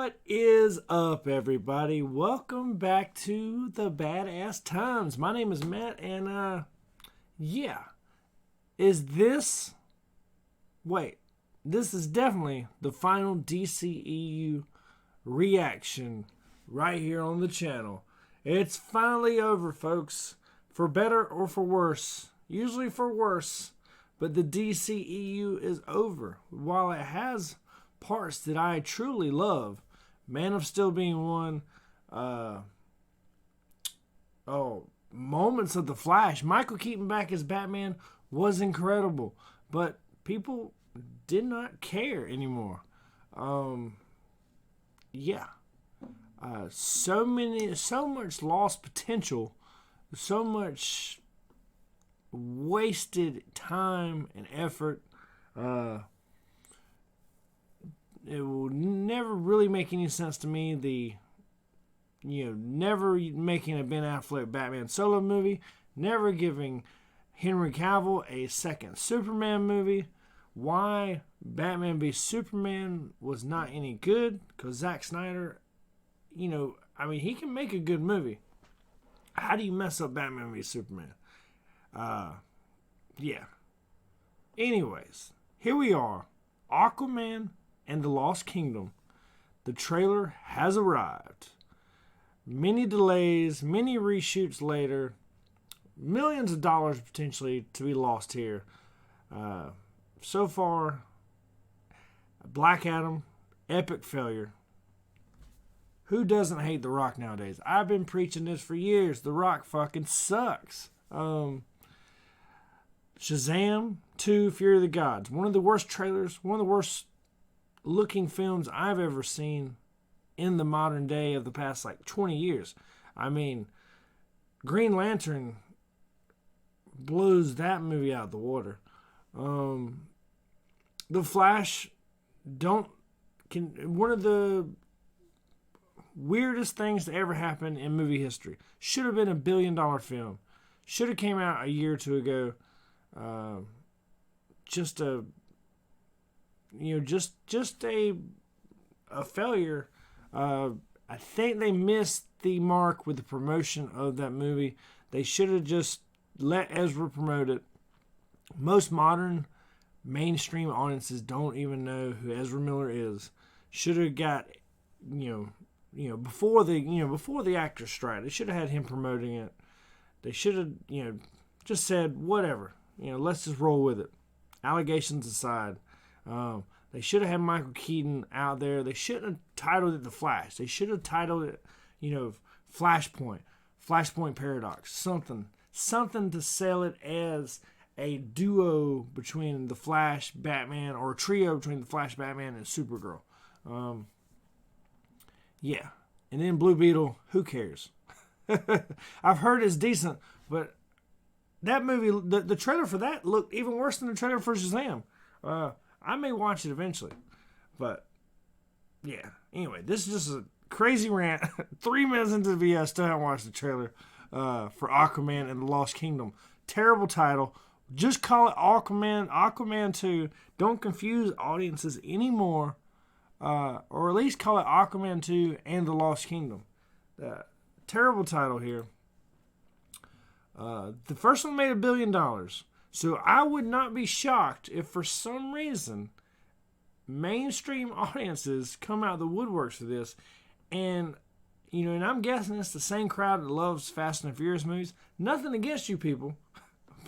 What is up, everybody? Welcome back to the Badass Times. My name is Matt, and is this... Wait, this is definitely the final DCEU reaction right here on the channel. It's finally over, folks. For better or for worse. Usually for worse. But the DCEU is over. While it has parts that I truly love, Man of Steel being one, moments of the Flash, Michael Keaton back as Batman was incredible, but people did not care anymore. So much lost potential, so much wasted time and effort. It will never really make any sense to me. Never making a Ben Affleck Batman solo movie, never giving Henry Cavill a second Superman movie. Why Batman v Superman was not any good? Because Zack Snyder, he can make a good movie. How do you mess up Batman v Superman? Anyways, here we are. Aquaman and the Lost Kingdom. The trailer has arrived. Many delays, many reshoots later, millions of dollars potentially to be lost here. So far, Black Adam, epic failure. Who doesn't hate The Rock nowadays? I've been preaching this for years. The Rock fucking sucks. Shazam 2, Fury of the Gods. One of the worst trailers, one of the worst looking films I've ever seen in the modern day of the past 20 years. I mean, Green Lantern blows that movie out of the water. The Flash one of the weirdest things to ever happen in movie history. Should have been a $1 billion film. Should have came out a year or two ago. Just a failure. I think they missed the mark with the promotion of that movie. They should have just let Ezra promote it. Most modern mainstream audiences don't even know who Ezra Miller is. Should have got before the actor strike. They should have had him promoting it. They should have just said whatever. Let's just roll with it. Allegations aside. They should have had Michael Keaton out there. They shouldn't have titled it The Flash. They should have titled it, Flashpoint Paradox, something to sell it as a duo between the Flash, Batman, or a trio between the Flash, Batman, and Supergirl. And then Blue Beetle, who cares? I've heard it's decent, but that movie, the trailer for that looked even worse than the trailer for Shazam. I may watch it eventually. But, yeah. Anyway, this is just a crazy rant. 3 minutes into the video, I still haven't watched the trailer for Aquaman and the Lost Kingdom. Terrible title. Just call it Aquaman. Aquaman 2. Don't confuse audiences anymore. Or at least call it Aquaman 2 and the Lost Kingdom. Terrible title here. The first one made $1 billion. So I would not be shocked if for some reason mainstream audiences come out of the woodworks for this. And, and I'm guessing it's the same crowd that loves Fast and Furious movies. Nothing against you people,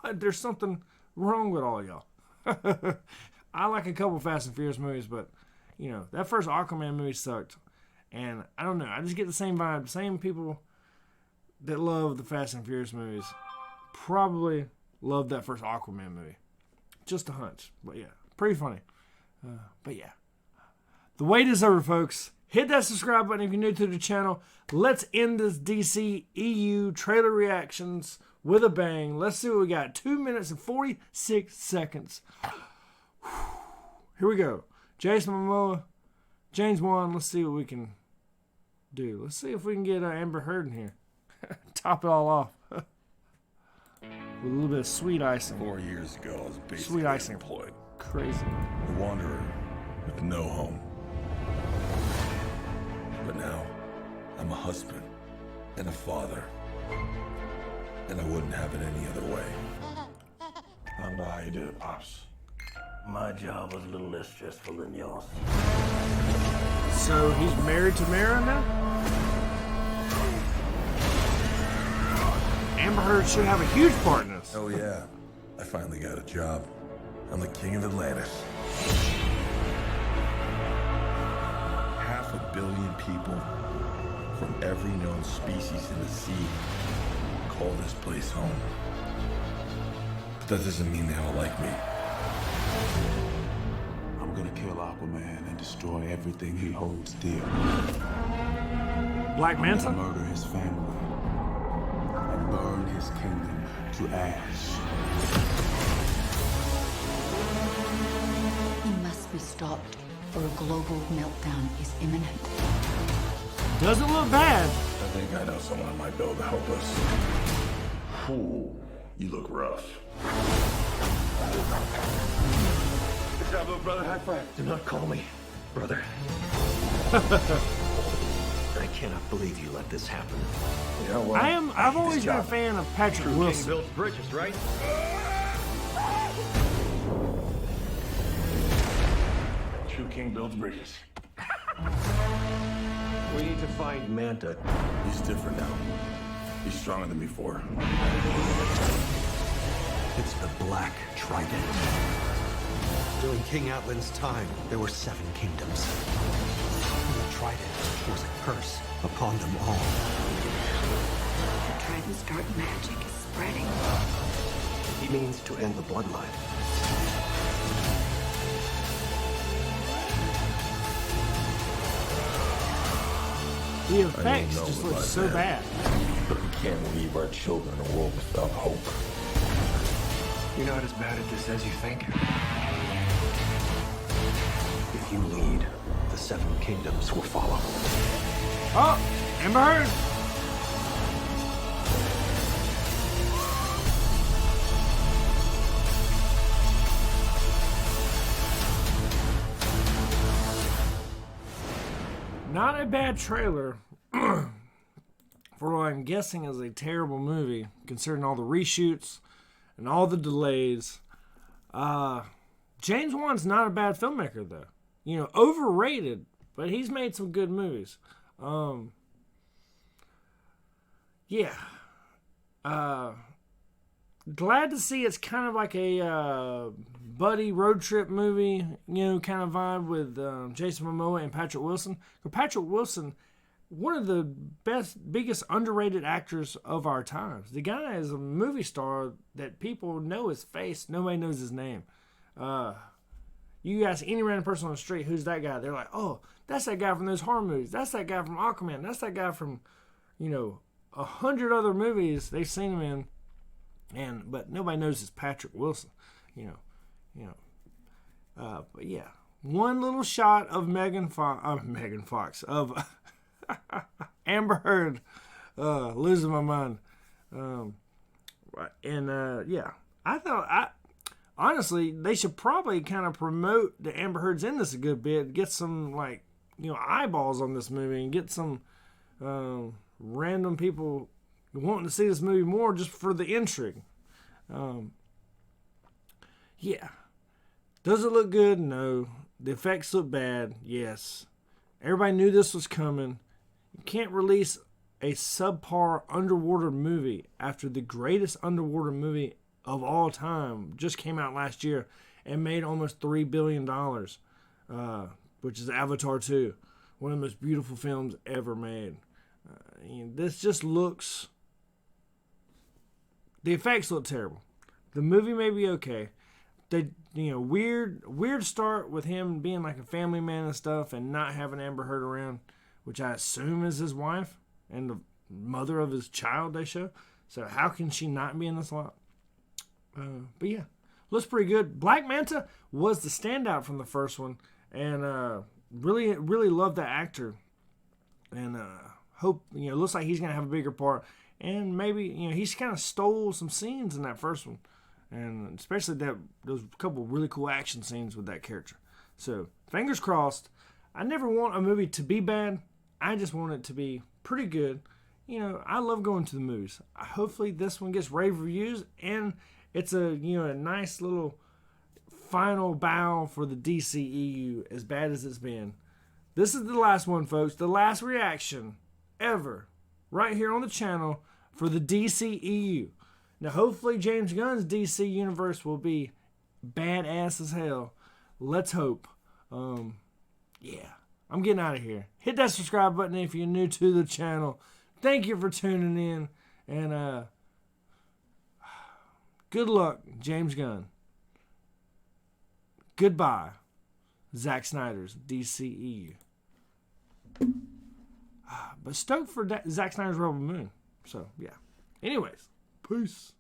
but there's something wrong with all y'all. I like a couple Fast and Furious movies, but, that first Aquaman movie sucked. And I don't know. I just get the same vibe. Same people that love the Fast and Furious movies probably love that first Aquaman movie. Just a hunch. But yeah, pretty funny. The wait is over, folks. Hit that subscribe button if you're new to the channel. Let's end this DCEU trailer reactions with a bang. Let's see what we got. 2 minutes and 46 seconds. Here we go. Jason Momoa, James Wan. Let's see what we can do. Let's see if we can get Amber Heard in here. Top it all off. With a little bit of sweet icing. 4 years ago, I was basically sweet icing. employed. Crazy. A wanderer with no home. But now, I'm a husband and a father. And I wouldn't have it any other way. I don't know how you did it, Pops. My job was a little less stressful than yours. So he's married to Mara now? Amber Heard should have a huge part in this. Oh yeah, I finally got a job. I'm the King of Atlantis. 500 million people from every known species in the sea call this place home. But that doesn't mean they all like me. I'm gonna kill Aquaman and destroy everything he holds dear. Black Manta? I'm gonna murder his family and burn his kingdom to ash. He must be stopped, or a global meltdown is imminent. Doesn't look bad. I think I know someone who might be able to help us. Ooh, you look rough. Good job, little brother. High five. Do not call me brother. I cannot believe you let this happen. Yeah, well, I've always been a fan of Patrick King Wilson. builds bridges, right? True king builds bridges. We need to find Manta. He's different now. He's stronger than before. It's the Black Trident. During King Atlantis' time, there were 7 kingdoms. The Trident was a curse upon them all. The Trident's dark magic is spreading. He means to end the bloodline. The effects know just about look so that. bad. But we can't leave our children in a world without hope. You're not as bad at this as you think. If you lead, the 7 kingdoms will follow. Oh, Amber Heard. Not a bad trailer for what I'm guessing is a terrible movie, considering all the reshoots and all the delays. James Wan's not a bad filmmaker, though. You know, overrated, but he's made some good movies. Yeah. Glad to see it's kind of like a buddy road trip movie, you know, kind of vibe with Jason Momoa and Patrick Wilson. But Patrick Wilson, one of the biggest underrated actors of our times. The guy is a movie star that people know his face. Nobody knows his name. You ask any random person on the street, who's that guy? They're like, oh, that's that guy from those horror movies. That's that guy from Aquaman. That's that guy from, 100 other movies they've seen him in. But nobody knows it's Patrick Wilson, But yeah, one little shot of Megan Fox, of Amber Heard, losing my mind. Honestly, they should probably kind of promote the Amber Heard's in this a good bit, get some eyeballs on this movie, and get some random people wanting to see this movie more just for the intrigue. Yeah. Does it look good? No. The effects look bad? Yes. Everybody knew this was coming. You can't release a subpar underwater movie after the greatest underwater movie of all time just came out last year and made almost $3 billion, which is Avatar 2, one of the most beautiful films ever made. This just looks... The effects look terrible. The movie may be okay. Weird start with him being like a family man and stuff and not having Amber Heard around, which I assume is his wife and the mother of his child they show. So how can she not be in this lot? But yeah, looks pretty good. Black Manta was the standout from the first one, and really, really loved that actor. And hope looks like he's gonna have a bigger part. And maybe he's kind of stole some scenes in that first one, and especially those couple really cool action scenes with that character. So fingers crossed. I never want a movie to be bad. I just want it to be pretty good. You know, I love going to the movies. Hopefully this one gets rave reviews, and it's a nice little final bow for the DCEU, as bad as it's been. This is the last one, folks. The last reaction ever, right here on the channel for the DCEU. Now, hopefully James Gunn's DC universe will be badass as hell. Let's hope. Yeah, I'm getting out of here. Hit that subscribe button if you're new to the channel. Thank you for tuning in, and good luck, James Gunn. Goodbye, Zack Snyder's DCEU. But stoked for Zack Snyder's Rebel Moon. So, yeah. Anyways, peace.